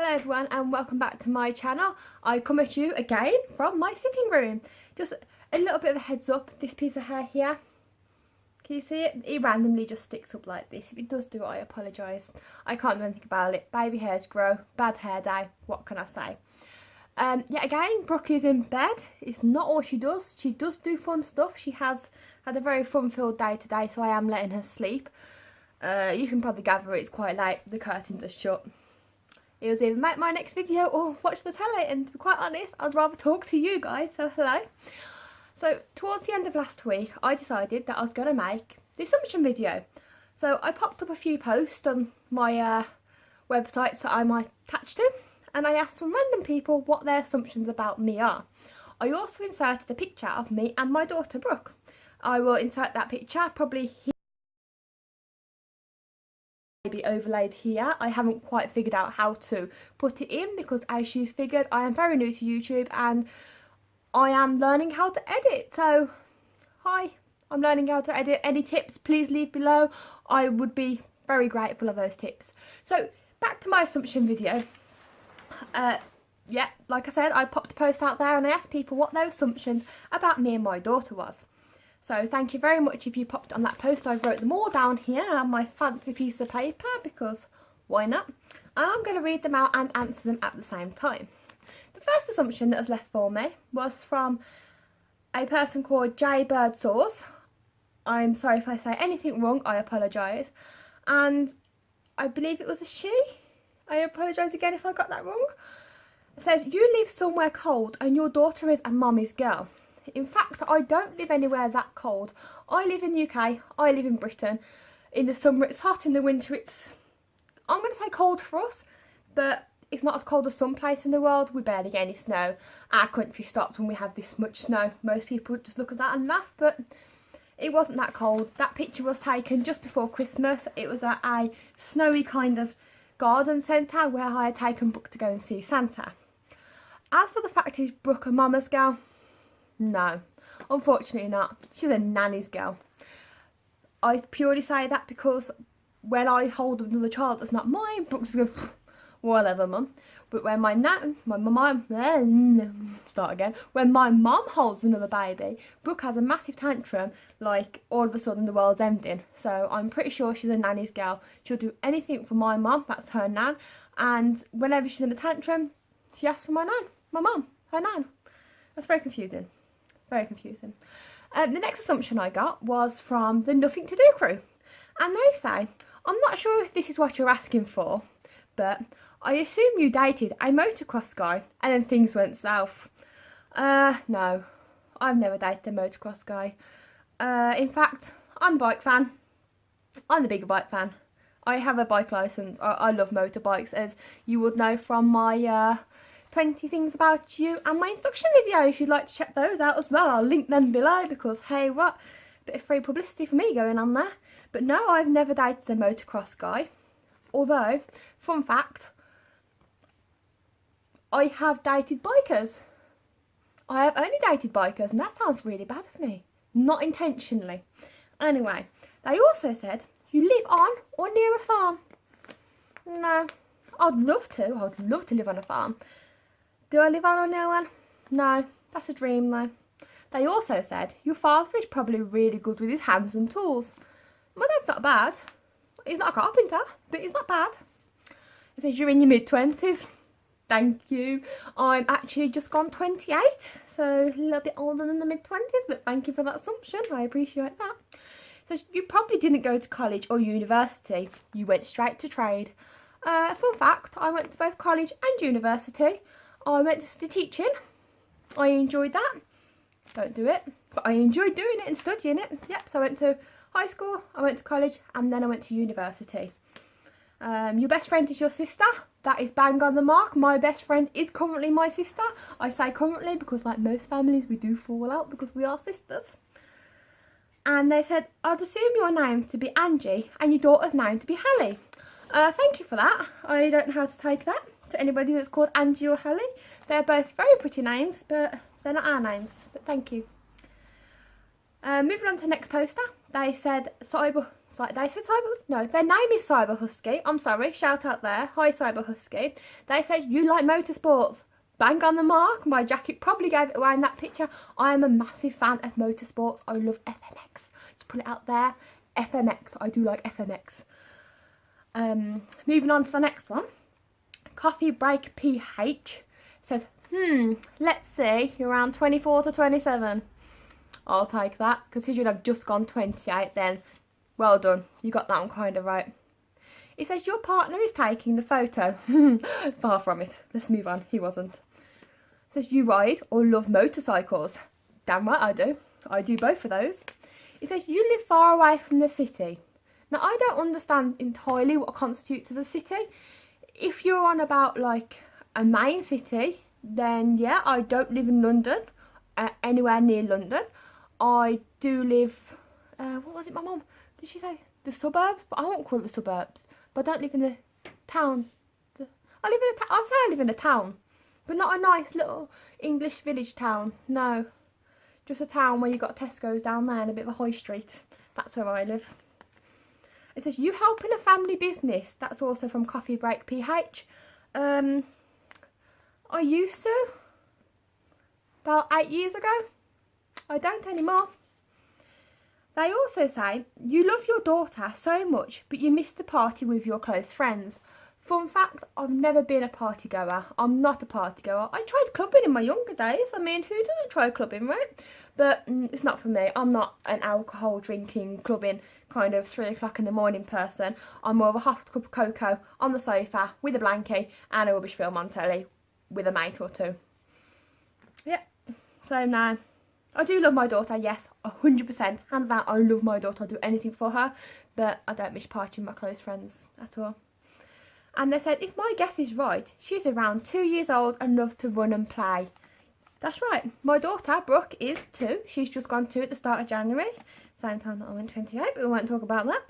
Hello everyone and welcome back to my channel. I come at you again from my sitting room. Just a little bit of a heads up, this piece of hair here, can you see it? It randomly just sticks up like this. If it does do it, I apologise. I can't do anything about it. Baby hairs grow, bad hair day, what can I say? Yet again, Brooke is in bed. It's not all she does. She does do fun stuff. She has had a very fun-filled day today, so I am letting her sleep. You can probably gather it's quite late. The curtains are shut. It was either make my next video or watch the telly, and to be quite honest, I'd rather talk to you guys, so hello. So towards the end of last week, I decided that I was going to make the assumption video. So I popped up a few posts on my websites that I might attach to, and I asked some random people what their assumptions about me are. I also inserted a picture of me and my daughter Brooke. I will insert that picture probably here. Be overlaid here. I haven't quite figured out how to put it in because, as she's figured, I am very new to YouTube and I am learning how to edit. So hi, I'm learning how to edit. Any tips, please leave below. I would be very grateful of those tips. So back to my assumption video. Yeah, like I said, I popped a post out there and I asked people what their assumptions about me and my daughter was. So thank you very much if you popped on that post. I wrote them all down here on my fancy piece of paper because why not? And I'm going to read them out and answer them at the same time. The first assumption that was left for me was from a person called Jayybirdsoars. I'm sorry if I say anything wrong, I apologise. And I believe it was a she. I apologise again if I got that wrong. It says, you live somewhere cold and your daughter is a mommy's girl. In fact, I don't live anywhere that cold. I live in the UK, I live in Britain. In the summer it's hot, in the winter it's, I'm going to say cold for us, but it's not as cold as some place in the world. We barely get any snow. Our country stops when we have this much snow. Most people just look at that and laugh, but it wasn't that cold. That picture was taken just before Christmas. It was at a snowy kind of garden centre where I had taken Brooke to go and see Santa. As for the fact is Brooke a mama's girl, no, unfortunately not. She's a nanny's girl. I purely say that because when I hold another child that's not mine, Brooke just goes, whatever mum. But when when my mum holds another baby, Brooke has a massive tantrum like all of a sudden the world's ending. So I'm pretty sure she's a nanny's girl. She'll do anything for my mum, that's her nan. And whenever she's in a tantrum, she asks for my nan, my mum, her nan. That's very confusing. Very confusing. The next assumption I got was from the Nothing to Do crew. And they say, I'm not sure if this is what you're asking for, but I assume you dated a motocross guy and then things went south. No, I've never dated a motocross guy. In fact, I'm a bike fan. I'm the bigger bike fan. I have a bike licence. I love motorbikes, as you would know from my 20 things about you and my instruction video. If you'd like to check those out as well, I'll link them below because hey what, bit of free publicity for me going on there. But no, I've never dated a motocross guy. Although, fun fact, I have dated bikers. I have only dated bikers and that sounds really bad of me. Not intentionally. Anyway, they also said, you live on or near a farm? No, I'd love to live on a farm. Do I live on or near one? No, that's a dream though. They also said, your father is probably really good with his hands and tools. My dad's not bad. He's not a carpenter, but he's not bad. It says you're in your mid-20s. Thank you. I'm actually just gone 28, so a little bit older than the mid-20s, but thank you for that assumption. I appreciate that. It says you probably didn't go to college or university. You went straight to trade. Fun fact, I went to both college and university. I went to study teaching. I enjoyed that. Don't do it, but I enjoyed doing it and studying it. Yep, so I went to high school, I went to college, and then I went to university. Your best friend is your sister. That is bang on the mark. My best friend is currently my sister. I say currently because like most families we do fall out because we are sisters. And they said, I'd assume your name to be Angie and your daughter's name to be Hallie. Thank you for that. I don't know how to take that. To anybody that's called Angie or Hallie. They're both very pretty names, but they're not our names. But thank you. Moving on to the next poster. They said, So they said their name is Syber Husky. I'm sorry, shout out there. Hi Syber Husky. They said you like motorsports. Bang on the mark. My jacket probably gave it away in that picture. I am a massive fan of motorsports. I love FMX. Just put it out there. FMX. I do like FMX. Moving on to the next one. Coffee Break PH says, let's see, you're around 24 to 27. I'll take that. Considering I've just gone 28 then. Well done. You got that one kind of right. It says your partner is taking the photo. Far from it. Let's move on. He wasn't. It says you ride or love motorcycles. Damn right I do. I do both of those. It says you live far away from the city. Now I don't understand entirely what constitutes a city. If you're on about like a main city, then yeah, I don't live in London, anywhere near London. I do live, what was it my mum? Did she say the suburbs? But I won't call it the suburbs. But I don't live in the town. I live in a I'll say I live in a town, but not a nice little English village town. No, just a town where you've got Tesco's down there and a bit of a high street. That's where I live. It says you help in a family business. That's also from Coffee Break PH. I used to about 8 years ago. I don't anymore. They also say you love your daughter so much, but you miss the party with your close friends. Fun fact, I've never been a party goer. I'm not a party goer. I tried clubbing in my younger days. I mean, who doesn't try clubbing, right? But it's not for me. I'm not an alcohol drinking, clubbing kind of 3 o'clock in the morning person. I'm more of a hot cup of cocoa on the sofa with a blankie and a rubbish film on telly with a mate or two. Yeah, so no. I do love my daughter, yes, 100%. Hands down, I love my daughter. I'll do anything for her. But I don't miss partying with my close friends at all. And they said, if my guess is right, she's around 2 years old and loves to run and play. That's right. My daughter, Brooke, is 2. She's just gone 2 at the start of January. Same time that I went 28, but we won't talk about that.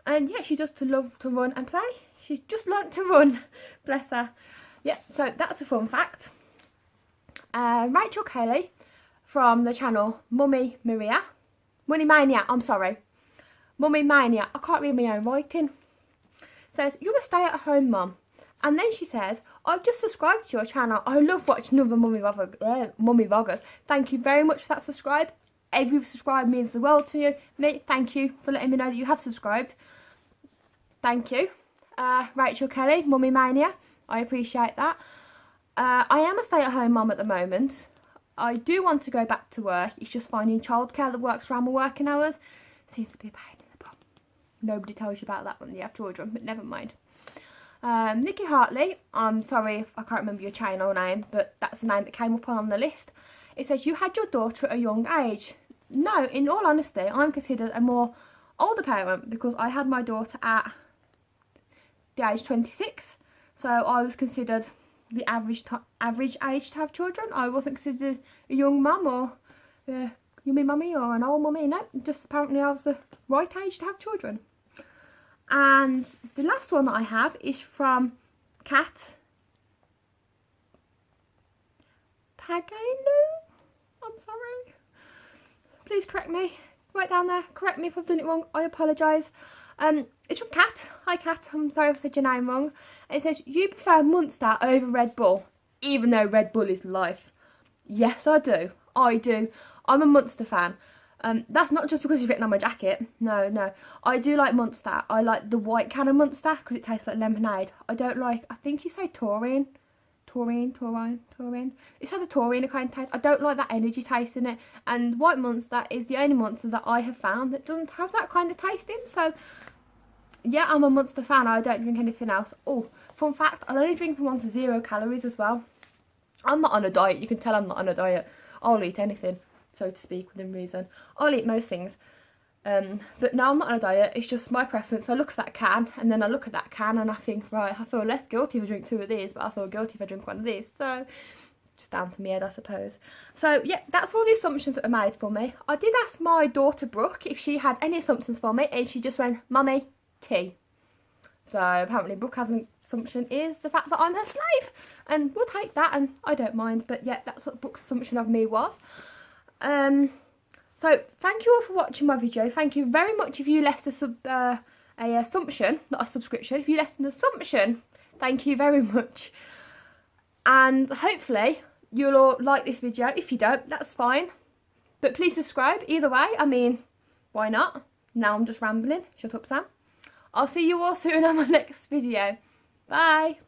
And yeah, she does love to run and play. She's just learnt to run. Bless her. Yeah, so that's a fun fact. Rachel Kelly from the channel Mummy Mania. I'm sorry. Mummy Mania. I can't read my own writing. Says, you're a stay-at-home mum. And then she says, I've just subscribed to your channel. I love watching other mummy vloggers. Thank you very much for that subscribe. Every subscribe means the world to you. Me, thank you for letting me know that you have subscribed. Thank you. Rachel Kelly, Mummy Mania. I appreciate that. I am a stay-at-home mum at the moment. I do want to go back to work. It's just finding childcare that works around my working hours. Seems to be a pain in the bum. Nobody tells you about that when you have children, but never mind. Nicky Hartley, I'm sorry if I can't remember your channel name, but that's the name that came up on the list. It says, you had your daughter at a young age. No, in all honesty, I'm considered a more older parent because I had my daughter at the age 26. So I was considered the average age to have children. I wasn't considered a young mum or a yummy mummy or an old mummy. No, just apparently I was the right age to have children. And the last one that I have is from Cat Pagano. I'm sorry. Please correct me. Right down there. Correct me if I've done it wrong. I apologise. It's from Cat. Hi Cat. I'm sorry if I said your name wrong. And it says, you prefer Monster over Red Bull, even though Red Bull is life. Yes, I do. I do. I'm a Monster fan. That's not just because it's written on my jacket. No. I do like Monster. I like the white can of Monster because it tastes like lemonade. I don't like, I think you say taurine. It has a taurine kind of taste. I don't like that energy taste in it. And white Monster is the only Monster that I have found that doesn't have that kind of taste in. So, yeah, I'm a Monster fan. I don't drink anything else. Oh, fun fact, I only drink ones with 0 calories as well. I'm not on a diet. You can tell I'm not on a diet. I'll eat anything, so to speak, within reason. I'll eat most things. But no, I'm not on a diet. It's just my preference. I look at that can, and then I look at that can, and I think, right, I feel less guilty if I drink 2 of these, but I feel guilty if I drink 1 of these. So, just down to me head, I suppose. So, yeah, that's all the assumptions that were made for me. I did ask my daughter, Brooke, if she had any assumptions for me, and she just went, Mummy, tea. So, apparently Brooke has an assumption is the fact that I'm her slave. And we'll take that, and I don't mind. But, yeah, that's what Brooke's assumption of me was. So thank you all for watching my video. Thank you very much if you left a assumption, not a subscription. If you left an assumption, thank you very much. And hopefully you'll all like this video. If you don't, that's fine. But please subscribe either way. I mean, why not? Now I'm just rambling. Shut up, Sam. I'll see you all soon on my next video. Bye.